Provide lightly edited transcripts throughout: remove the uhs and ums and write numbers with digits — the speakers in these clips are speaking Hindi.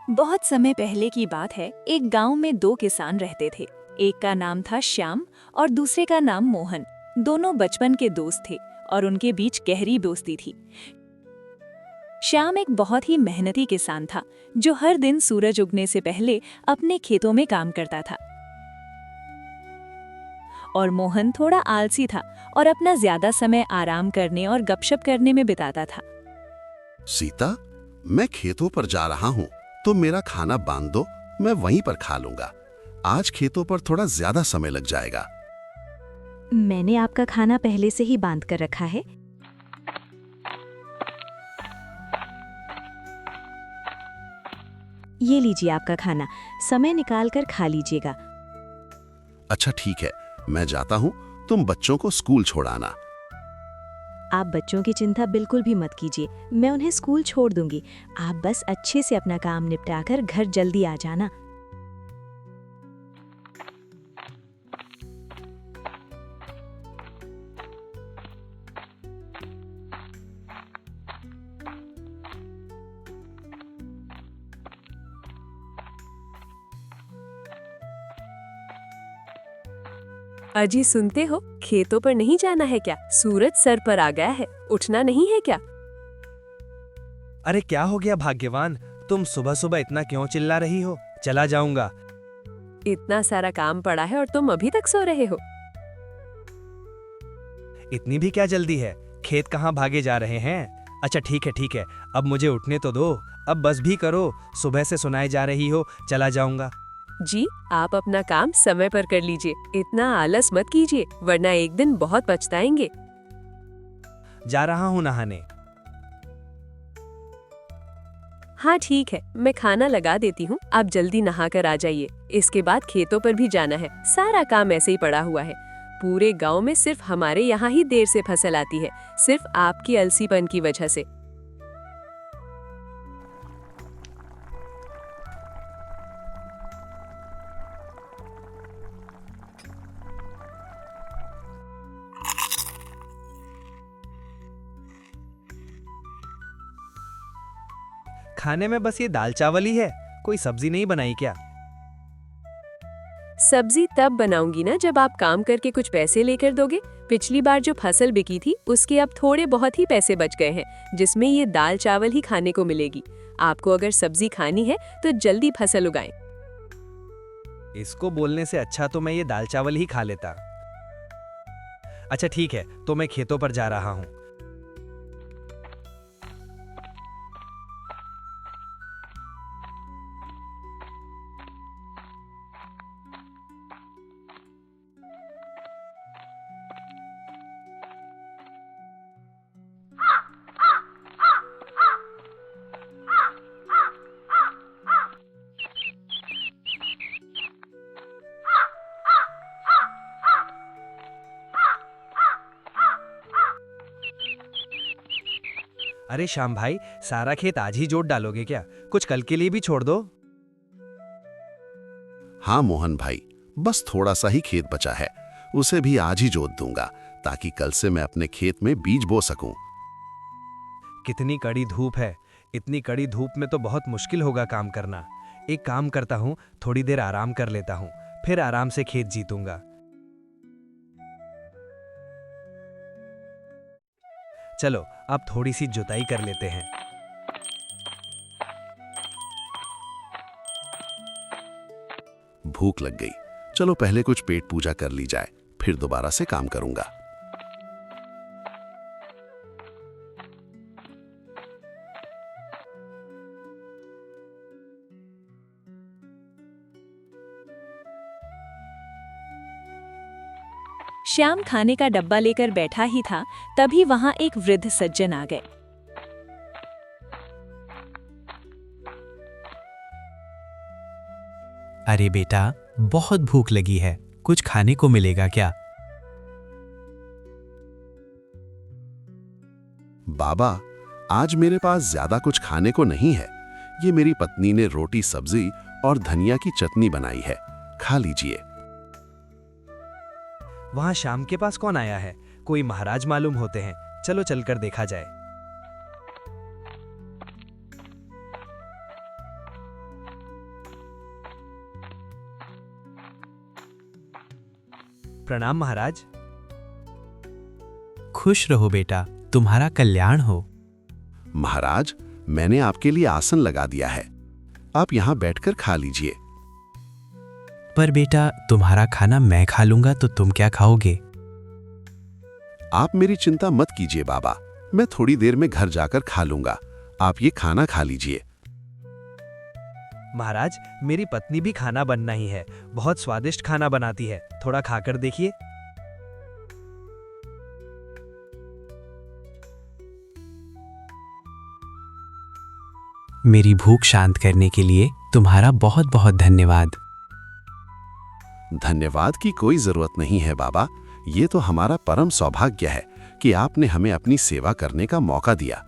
बहुत समय पहले की बात है। एक गांव में दो किसान रहते थे। एक का नाम था श्याम और दूसरे का नाम मोहन। दोनों बचपन के दोस्त थे और उनके बीच गहरी दोस्ती थी। श्याम एक बहुत ही मेहनती किसान था जो हर दिन सूरज उगने से पहले अपने खेतों में काम करता था। और मोहन थोड़ा आलसी था और अपना ज्यादा समय आराम करने और गपशप करने में बिताता था। सीता, मैं खेतों पर जा रहा हूँ, तो मेरा खाना बांध दो, मैं वहीं पर खा लूंगा। आज खेतों पर थोड़ा ज्यादा समय लग जाएगा। मैंने आपका खाना पहले से ही बांध कर रखा है। ये लीजिए आपका खाना, समय निकाल कर खा लीजिएगा। अच्छा ठीक है, मैं जाता हूँ, तुम बच्चों को स्कूल छोड़ाना। आप बच्चों की चिंता बिल्कुल भी मत कीजिए, मैं उन्हें स्कूल छोड़ दूंगी। आप बस अच्छे से अपना काम निपटाकर घर जल्दी आ जाना। अजी सुनते हो, खेतों पर नहीं जाना है क्या? सूरज सर पर आ गया है, उठना नहीं है क्या? अरे क्या हो गया भाग्यवान, तुम सुबह सुबह इतना क्यों चिल्ला रही हो? चला जाऊंगा। इतना सारा काम पड़ा है और तुम अभी तक सो रहे हो। इतनी भी क्या जल्दी है? खेत कहाँ भागे जा रहे हैं? अच्छा ठीक है, अब मुझे उठने तो दो। अब बस भी करो, सुबह से सुनाई जा रही हो, चला जाऊंगा। जी, आप अपना काम समय पर कर लीजिए, इतना आलस मत कीजिए, वरना एक दिन बहुत पछताएंगे। जा रहा हूँ नहाने। हाँ ठीक है, मैं खाना लगा देती हूँ, आप जल्दी नहा कर आ जाइए। इसके बाद खेतों पर भी जाना है, सारा काम ऐसे ही पड़ा हुआ है। पूरे गांव में सिर्फ हमारे यहाँ ही देर से फसल आती है, सिर्फ आपकी अलसीपन की वजह से। खाने में बस ये दाल चावल ही है, कोई सब्जी नहीं बनाई क्या? सब्जी तब बनाऊंगी ना जब आप काम करके कुछ पैसे लेकर दोगे। पिछली बार जो फसल बिकी थी उसके अब थोड़े बहुत ही पैसे बच गए हैं, जिसमें ये दाल चावल ही खाने को मिलेगी। आपको अगर सब्जी खानी है तो जल्दी फसल उगाएं। इसको बोलने से अच्छा तो मैं ये दाल चावल ही खा लेता। अच्छा ठीक है, तो मैं खेतों पर जा रहा हूँ। अरे श्याम भाई, सारा खेत आज ही जोत डालोगे क्या? कुछ कल के लिए भी छोड़ दो। हाँ मोहन भाई, बस थोड़ा सा ही खेत बचा है, उसे भी आज ही जोत दूंगा, ताकि कल से मैं अपने खेत में बीज बो सकूं। कितनी कड़ी धूप है, इतनी कड़ी धूप में तो बहुत मुश्किल होगा काम करना। एक काम करता हूँ, थोड़ी देर आराम कर लेता हूँ, फिर आराम से खेत जीतूंगा। चलो अब थोड़ी सी जुताई कर लेते हैं। भूख लग गई, चलो पहले कुछ पेट पूजा कर ली जाए, फिर दोबारा से काम करूंगा। श्याम खाने का डब्बा लेकर बैठा ही था, तभी वहां एक वृद्ध सज्जन आ गए। अरे बेटा, बहुत भूख लगी है, कुछ खाने को मिलेगा क्या? बाबा, आज मेरे पास ज्यादा कुछ खाने को नहीं है। ये मेरी पत्नी ने रोटी सब्जी और धनिया की चटनी बनाई है, खा लीजिए। वहां श्याम के पास कौन आया है? कोई महाराज मालूम होते हैं, चलो चलकर देखा जाए। प्रणाम महाराज। खुश रहो बेटा, तुम्हारा कल्याण हो। महाराज, मैंने आपके लिए आसन लगा दिया है, आप यहाँ बैठकर खा लीजिए। पर बेटा, तुम्हारा खाना मैं खा लूंगा तो तुम क्या खाओगे? आप मेरी चिंता मत कीजिए बाबा, मैं थोड़ी देर में घर जाकर खा लूंगा। आप ये खाना खा लीजिए। महाराज, मेरी पत्नी भी खाना बनना ही है, बहुत स्वादिष्ट खाना बनाती है, थोड़ा खाकर देखिए। मेरी भूख शांत करने के लिए तुम्हारा बहुत बहुत धन्यवाद। धन्यवाद की कोई जरूरत नहीं है बाबा, ये तो हमारा परम सौभाग्य है कि आपने हमें अपनी सेवा करने का मौका दिया।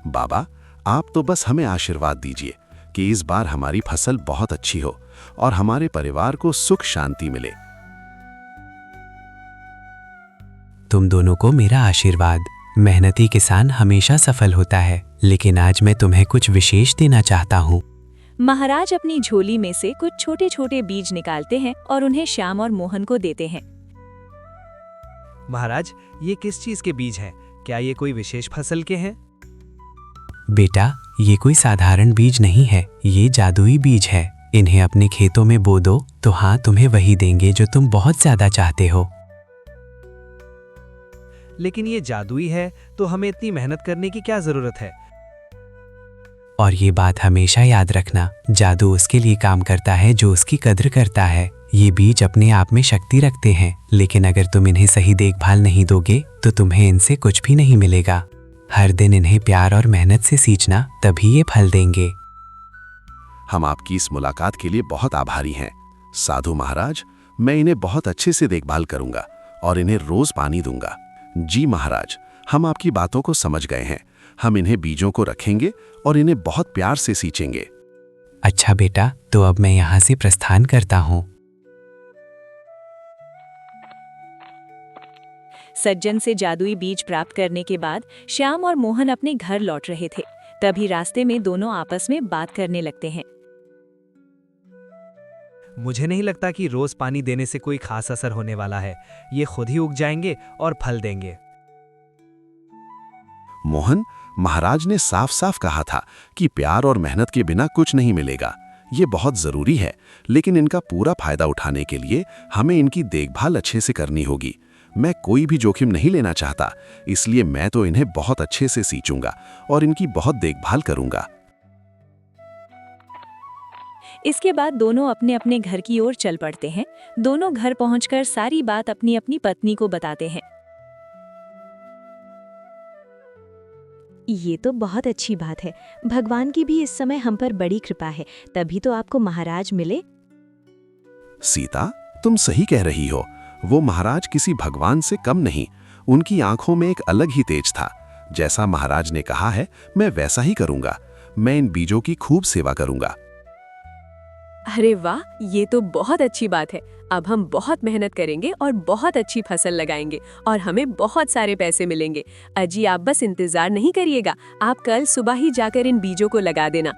बाबा, आप तो बस हमें आशीर्वाद दीजिए कि इस बार हमारी फसल बहुत अच्छी हो और हमारे परिवार को सुख शांति मिले। तुम दोनों को मेरा आशीर्वाद। मेहनती किसान हमेशा सफल होता है, लेकिन आज मैं तुम्हें कुछ विशेष देना चाहता हूँ। महाराज अपनी झोली में से कुछ छोटे छोटे बीज निकालते हैं और उन्हें श्याम और मोहन को देते हैं। महाराज, ये किस चीज के बीज हैं? क्या ये कोई विशेष फसल के हैं? बेटा, ये कोई साधारण बीज नहीं है, ये जादुई बीज है। इन्हें अपने खेतों में बो दो तो हाँ, तुम्हें वही देंगे जो तुम बहुत ज्यादा चाहते हो। लेकिन ये जादुई है, तो हमें इतनी मेहनत करने की क्या जरूरत है? और ये बात हमेशा याद रखना, जादू उसके लिए काम करता है जो उसकी कद्र करता है। ये बीज अपने आप में शक्ति रखते हैं, लेकिन अगर तुम इन्हें सही देखभाल नहीं दोगे तो तुम्हें इनसे कुछ भी नहीं मिलेगा। हर दिन इन्हें प्यार और मेहनत से सींचना, तभी ये फल देंगे। हम आपकी इस मुलाकात के लिए बहुत आभारी हैं। साधु महाराज, मैं इन्हें बहुत अच्छे से देखभाल करूंगा और इन्हें रोज पानी दूंगा। जी महाराज, हम आपकी बातों को समझ गए हैं। हम इन्हें बीजों को रखेंगे और इन्हें बहुत प्यार से सींचेंगे। अच्छा बेटा, तो अब मैं यहाँ से प्रस्थान करता हूँ। सज्जन से जादुई बीज प्राप्त करने के बाद श्याम और मोहन अपने घर लौट रहे थे। तभी रास्ते में दोनों आपस में बात करने लगते हैं। मुझे नहीं लगता कि रोज पानी देने से कोई खास असर होने वाला है। ये खुद ही उग जाएंगे और फल देंगे। मोहन, महाराज ने साफ साफ कहा था कि प्यार और मेहनत के बिना कुछ नहीं मिलेगा। ये बहुत जरूरी है, लेकिन इनका पूरा फायदा उठाने के लिए हमें इनकी देखभाल अच्छे से करनी होगी। मैं कोई भी जोखिम नहीं लेना चाहता, इसलिए मैं तो इन्हें बहुत अच्छे से सींचूंगा और इनकी बहुत देखभाल करूंगा। इसके बाद दोनों अपने अपने घर की ओर चल पड़ते हैं। दोनों घर पहुंचकर सारी बात अपनी अपनी पत्नी को बताते हैं। ये तो बहुत अच्छी बात है। भगवान की भी इस समय हम पर बड़ी कृपा है, तभी तो आपको महाराज मिले। सीता, तुम सही कह रही हो। वो महाराज किसी भगवान से कम नहीं। उनकी आंखों में एक अलग ही तेज था। जैसा महाराज ने कहा है, मैं वैसा ही करूंगा। मैं इन बीजों की खूब सेवा करूंगा। अरे वाह, ये तो बहुत अच्छी बात है। अब हम बहुत मेहनत करेंगे और बहुत अच्छी फसल लगाएंगे और हमें बहुत सारे पैसे मिलेंगे। अजी, आप बस इंतजार नहीं करिएगा, आप कल सुबह ही जाकर इन बीजों को लगा देना।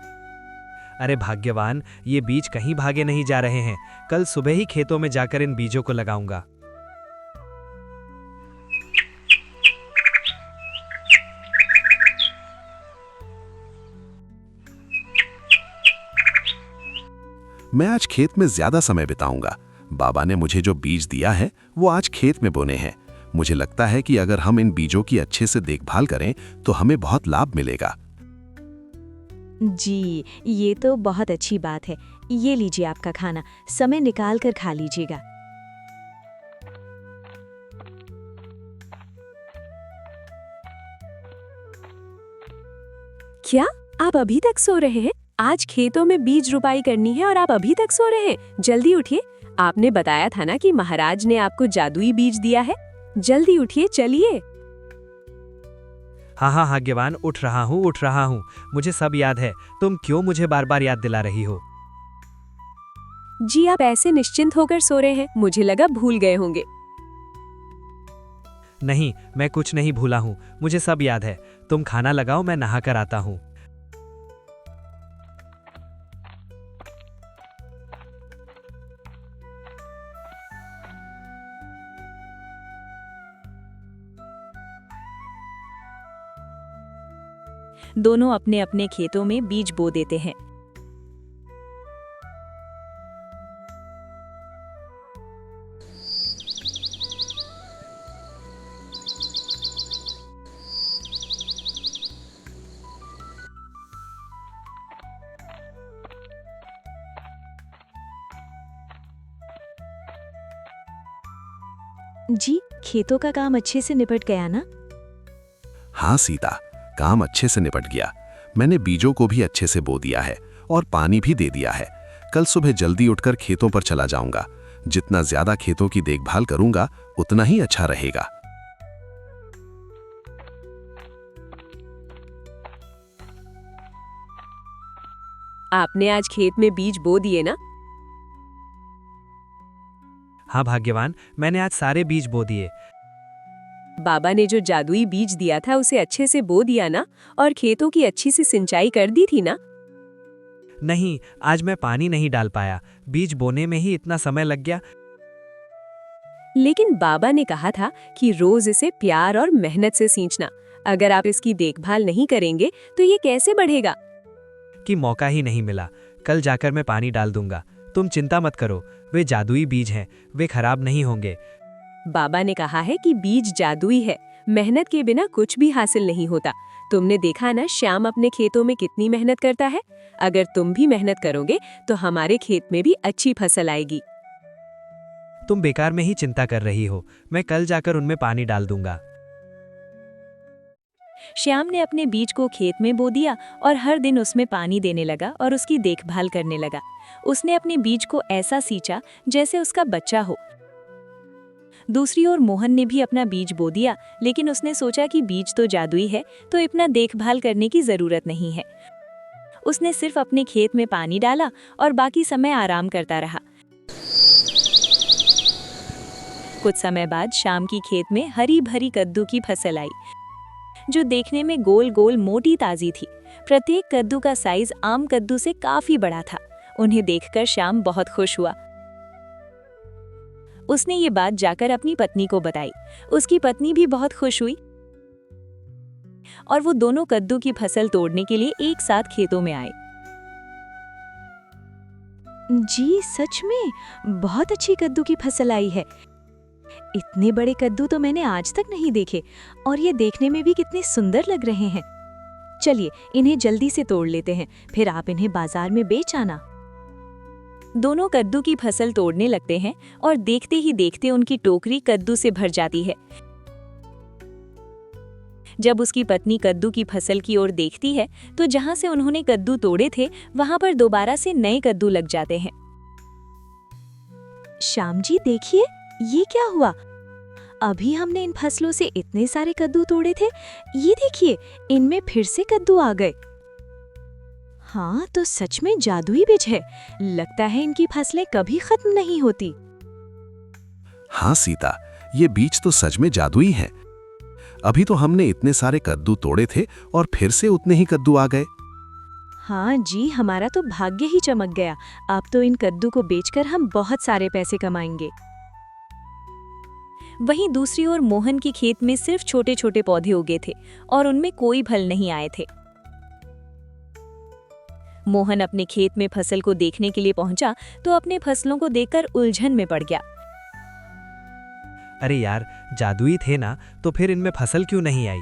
अरे भाग्यवान, ये बीज कहीं भागे नहीं जा रहे हैं। कल सुबह ही खेतों में जाकर इन बीजों को लगाऊंगा। मैं आज खेत में ज्यादा समय बिताऊंगा। बाबा ने मुझे जो बीज दिया है वो आज खेत में बोने हैं। मुझे लगता है कि अगर हम इन बीजों की अच्छे से देखभाल करें तो हमें बहुत लाभ मिलेगा। जी, ये तो बहुत अच्छी बात है। ये लीजिए आपका खाना, समय निकाल कर खा लीजिएगा। क्या आप अभी तक सो रहे हैं? आज खेतों में बीज रुपाई करनी है और आप अभी तक सो रहे हैं? जल्दी उठिए। आपने बताया था ना कि महाराज ने आपको जादुई बीज दिया है। जल्दी उठिए, चलिए। हाँ हाँ भाग्यवान, उठ रहा हूँ। मुझे सब याद है। तुम क्यों मुझे बार बार याद दिला रही हो? जी, आप ऐसे निश्चिंत होकर सो रहे हैं, मुझे लगा भूल गए होंगे। नहीं, मैं कुछ नहीं भूला हूँ, मुझे सब याद है। तुम खाना लगाओ, मैं नहा कर आता हूँ। दोनों अपने अपने खेतों में बीज बो देते हैं। जी, खेतों का काम अच्छे से निपट गया ना? हाँ सीता, काम अच्छे से निपट गया। मैंने बीजों को भी अच्छे से बो दिया है और पानी भी दे दिया है। कल सुबह जल्दी उठकर खेतों पर चला जाऊंगा। जितना ज्यादा खेतों की देखभाल करूंगा उतना ही अच्छा रहेगा। आपने आज खेत में बीज बो दिए ना? हाँ भाग्यवान, मैंने आज सारे बीज बो दिए। बाबा ने जो जादुई बीज दिया था उसे अच्छे से बो दिया ना? और खेतों की अच्छी सी सिंचाई कर दी थी ना? नहीं, आज मैं पानी नहीं डाल पाया। बीज बोने में ही इतना समय लग गया। लेकिन बाबा ने कहा था कि रोज इसे प्यार और मेहनत से सींचना। अगर आप इसकी देखभाल नहीं करेंगे तो ये कैसे बढ़ेगा? कि मौका ही नहीं मिला। कल जाकर मैं पानी डाल दूंगा। तुम चिंता मत करो, वे जादुई बीज हैं, वे खराब नहीं होंगे। बाबा ने कहा है कि बीज जादुई है, मेहनत के बिना कुछ भी हासिल नहीं होता। तुमने देखा ना श्याम अपने खेतों में कितनी मेहनत करता है। अगर तुम भी मेहनत करोगे तो हमारे खेत में भी अच्छी फसल आएगी। तुम बेकार में ही चिंता कर रही हो। मैं कल जाकर उनमें पानी डाल दूंगा। श्याम ने अपने बीज को खेत में बो दिया और हर दिन उसमें पानी देने लगा और उसकी देखभाल करने लगा। उसने अपने बीज को ऐसा सींचा जैसे उसका बच्चा हो। दूसरी ओर मोहन ने भी अपना बीज बो दिया, लेकिन उसने सोचा कि बीज तो जादुई है तो इतना देखभाल करने की जरूरत नहीं है। उसने सिर्फ अपने खेत में पानी डाला और बाकी समय आराम करता रहा। कुछ समय बाद शाम की खेत में हरी भरी कद्दू की फसल आई, जो देखने में गोल गोल मोटी ताजी थी। प्रत्येक कद्दू का साइज आम कद्दू से काफी बड़ा था। उन्हें देखकर श्याम बहुत खुश हुआ। उसने ये बात जाकर अपनी पत्नी को बताई। उसकी पत्नी भी बहुत खुश हुई और वो दोनों कद्दू की फसल तोड़ने के लिए एक साथ खेतों में आए। जी, सच में बहुत अच्छी कद्दू की फसल आई है। इतने बड़े कद्दू तो मैंने आज तक नहीं देखे और ये देखने में भी कितने सुंदर लग रहे हैं। चलिए, इन्हें जल्दी से तोड़ लेते हैं, फिर आप इन्हें बाजार में बेच आना। दोनों कद्दू की फसल तोड़ने लगते हैं और देखते ही देखते उनकी टोकरी कद्दू से भर जाती है। जब उसकी पत्नी कद्दू की फसल की ओर देखती है तो जहां से उन्होंने कद्दू तोड़े थे वहां पर दोबारा से नए कद्दू लग जाते हैं। श्याम जी, देखिए ये क्या हुआ। अभी हमने इन फसलों से इतने सारे कद्दू तोड़े थे, ये देखिए इनमें फिर से कद्दू आ गए। हाँ, तो सच में जादुई बीज है। लगता है इनकी फसलें कभी खत्म नहीं होती। हाँ सीता, ये बीज तो सच में जादुई हैं। अभी तो हमने इतने सारे कद्दू तोड़े थे और फिर से उतने ही कद्दू आ गए। हाँ जी, हमारा तो भाग्य ही चमक गया। अब तो इन कद्दू को बेचकर हम बहुत सारे पैसे कमाएंगे। वहीं दूसरी ओर मोहन के खेत में सिर्फ छोटे छोटे पौधे उगे थे और उनमें कोई फल नहीं आए थे। मोहन अपने खेत में फसल को देखने के लिए पहुंचा तो अपने फसलों को देखकर उलझन में पड़ गया। अरे यार, जादुई थे ना, तो फिर इनमें फसल क्यों नहीं आई?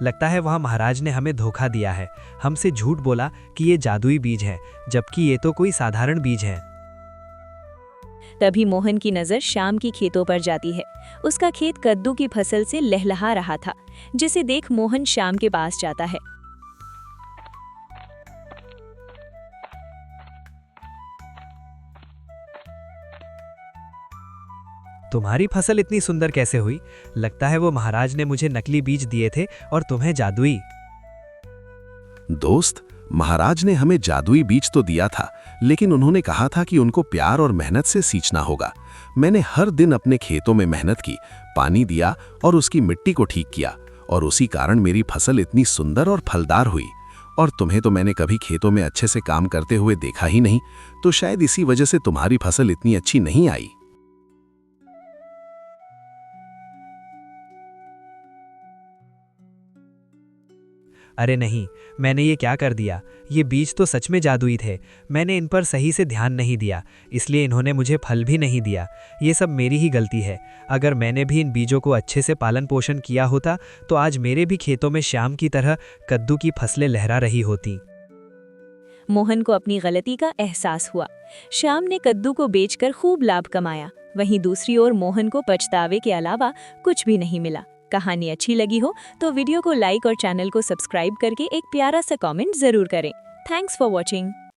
लगता है वहां महाराज ने हमें धोखा दिया है, हमसे झूठ बोला कि ये जादुई बीज है, जबकि ये तो कोई साधारण बीज है। तभी मोहन की नजर श्याम की खेतों पर जाती है। उसका खेत कद्दू की फसल से लहलहा रहा था, जिसे देख मोहन श्याम के पास जाता है। तुम्हारी फसल इतनी सुंदर कैसे हुई? लगता है वो महाराज ने मुझे नकली बीज दिए थे और तुम्हें जादुई। दोस्त, महाराज ने हमें जादुई बीज तो दिया था, लेकिन उन्होंने कहा था कि उनको प्यार और मेहनत से सींचना होगा। मैंने हर दिन अपने खेतों में मेहनत की, पानी दिया और उसकी मिट्टी को ठीक किया, और उसी कारण मेरी फसल इतनी सुंदर और फलदार हुई। और तुम्हें तो मैंने कभी खेतों में अच्छे से काम करते हुए देखा ही नहीं, तो शायद इसी वजह से तुम्हारी फसल इतनी अच्छी नहीं आई। अरे नहीं, मैंने ये क्या कर दिया। ये बीज तो सच में जादुई थे। मैंने इन पर सही से ध्यान नहीं दिया, इसलिए इन्होंने मुझे फल भी नहीं दिया। ये सब मेरी ही गलती है। अगर मैंने भी इन बीजों को अच्छे से पालन पोषण किया होता तो आज मेरे भी खेतों में श्याम की तरह कद्दू की फसलें लहरा रही होती। मोहन को अपनी गलती का एहसास हुआ। श्याम ने कद्दू को बेचकर खूब लाभ कमाया। वहीं दूसरी ओर मोहन को पछतावे के अलावा कुछ भी नहीं मिला। कहानी अच्छी लगी हो तो वीडियो को लाइक और चैनल को सब्सक्राइब करके एक प्यारा सा कमेंट जरूर करें। Thanks for watching.